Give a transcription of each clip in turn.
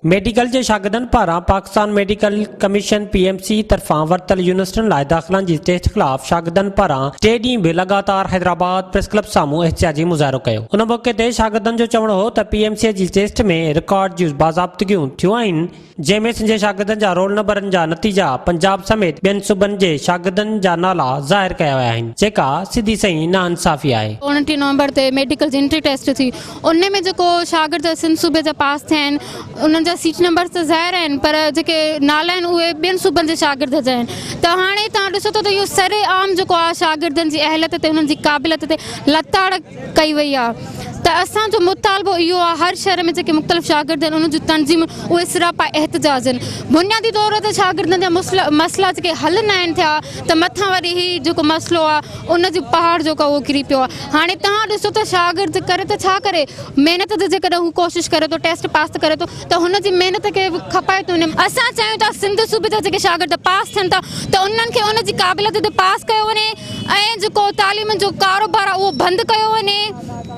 Medical जे शागिर्दनि पारां Pakistan medical commission PMC तरफां वरतल यूनिवर्सिटियुनि लाइ दाख़िलनि जी टेस्ट ख़िलाफ़ शागिर्दनि पारां 3 ॾींहं बि लगातार हैदराबाद प्रेस क्लब साम्हूं एहतिजाजी मुज़ाहिरो कयो। उन मौक़े ते शागिर्दनि जो चवणो हो त PMC जी टेस्ट में रिकॉर्ड जूं बाज़ाब्तगियूं थियूं आहिनि, जंहिंमें सिंध जे शागिर्दनि जा रोल नंबरनि जा नतीजा पंजाब समेत ॿियनि सूबनि जे शागिर्दनि जा नाला ज़ाहिर कया विया आहिनि, जेका सिधी सही नाइंसाफ़ी आहे। 29 नवंबर ते मेडिकल जी एंट्री टेस्ट थी, उन में जेको शागिर्द सिंध सूबे जा पास थिया आहिनि उन्हनि जा सीट नंबर त ज़ाहिर आहिनि, पर जेके नाला आहिनि उहे ॿियनि सूबनि जे शागिर्द जा आहिनि। त हाणे तव्हां ॾिसो था त इहो सरे आम जेको आहे शागिर्दनि जी अहलियत ते उन्हनि जी क़ाबिलियत ते लताड़ कई वई आहे। त असांजो मुतालबो इहो आहे, हर शहर में जेके मुख़्तलिफ़ शागिर्द आहिनि उन्हनि जूं तंज़ीम उहे सिरापा एहतिजाज आहिनि। बुनियादी तौर ते शागिर्दनि जा मसइला जेके हल न आहिनि थिया त मथां वरी ही जेको मसइलो आहे उन जो पहाड़ जेको उहो किरी पियो आहे। हाणे तव्हां ॾिसो त शागिर्द करे त छा करे, महिनत ते जेकॾहिं हू कोशिशि करे थो, टेस्ट पास करे थो त हुनजी महिनत खे खपाए थो। असां चाहियूं था सिंध सूबे जा जेके शागिर्द पास थियनि था त उन्हनि खे उनजी क़ाबिलियत ते पास कयो वञे ऐं जेको तालीम जो कारोबार आहे उहो बंदि कयो वञे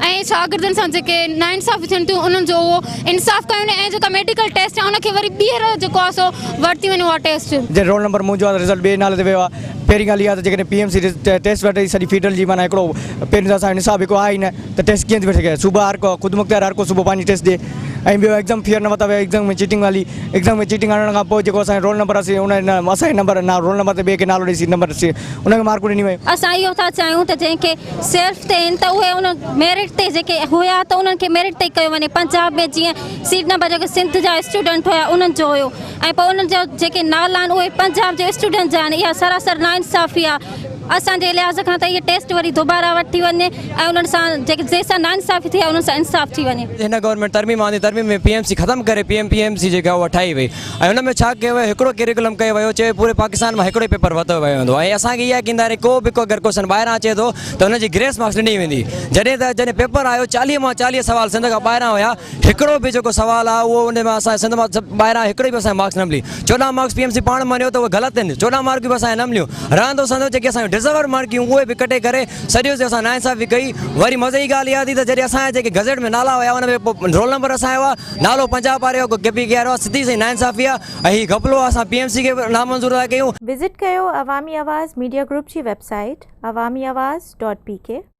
ऐं शागिर्दनि सां जेके नाइंसाफ़ी थियनि थियूं उन्हनि जो उहो इंसाफ़ कयो वञे ऐं जेका मेडिकल टेस्ट आहे उनखे वरी ॿीहर जेको आहे सो वरिती वञे उहा टेस्ट। जे रोल नंबर मुंहिंजो आहे रिज़ल्ट ॿिए नाले ते वियो आहे। पहिरीं ॻाल्हि इहा त जेकॾहिं PMC टेस्ट वठी सॼी फीडर जी माना हिकिड़ो पहिरीं त असांजो निसाब हिकिड़ो आहे ई न, त टेस्ट कीअं थी वठी सघे। सुबुह हर को ख़ुदि मुख़्तियार हर को सुबुह पंहिंजी टेस्ट ॾिए ऐं ॿियो एग्ज़ाम फियर न वरिता विया। एग्ज़ाम में चीटिंग वाली एग्ज़ाम में चीटिंग आणण खां पोइ जेको असांजो रोल नंबर आहे उन असांजे नंबर ना रोल नंबर ते ॿिए खे नालो ॾेई नंबर ॾिसी उनखे मार्कूं ॾिनी वियूं। असां इहो था चाहियूं त जंहिंखे सेल्फ ते आहिनि त उहे उन मेरिट ते जेके हुया त उन्हनि खे मेरिट ते कयो वञे। पंजाब में जीअं सीट नंबर जेके सिंध जा स्टूडेंट हुया उन्हनि जो हुयो ऐं पोइ उन्हनि जा जेके नाला आहिनि उहे पंजाब जे स्टूडेंट जा आहिनि। इहा सरासर नाइंसाफ़ी आहे। असांजे लिहाज़ खां त इहा टेस्ट वरी दोबारा वठी वञे ऐं उन्हनि सां जेके जंहिंसां नाइंसाफ़ी थिए उन्हनि सां इंसाफ़ थी वञे। हिन गवर्नमेंट तरमीम आंदी, तरमीम में PMC ख़तमु करे PMC जेका उहा ठाही वई ऐं हुन में छा कयो वियो, हिकिड़ो करिकुलम कयो वियो, चए पूरे पाकिस्तान में हिकिड़ो पेपर वरितो वियो हूंदो ऐं असांखे इहा कंदा आहिनि को बि अगरि क्वेश्चन ॿाहिरां अचे थो त हुनजी ग्रेस मार्क्स ॾिनी वेंदी। जॾहिं पेपर आयो 40 मां 40 सवाल सिंध खां ॿाहिरां हुया, हिकिड़ो बि जेको सवाल आहे उहो उन में असां सिंध मां ॿाहिरां हिकिड़ो बि असांखे मार्क्स न मिली। 14 मार्क्स PMC पाण मञियो त उहे ग़लति आहिनि, 14 मार्क बि असांखे न मिलियूं। रहंदो सहंदो जेके असांजो डिज़र्वर मार्कियूं उहे बि कटे करे सॼो जे असां नाइंसाफ़ी कई। वरी मज़े जी ॻाल्हि इहा थी त जॾहिं असांजे जेके गज़ेट में नाला हुया उन में रोल नंबर असांजो आहे, नालो पंजाब वारे को के पी के वारो, सिधी सही नाइंसाफ़ी आहे ऐं हीउ घपलो असां PMC खे नामंज़ूर था कयूं। विज़िट कयो अवामी आवाज़ मीडिया ग्रुप जी वेबसाइट awamiawaz.pk।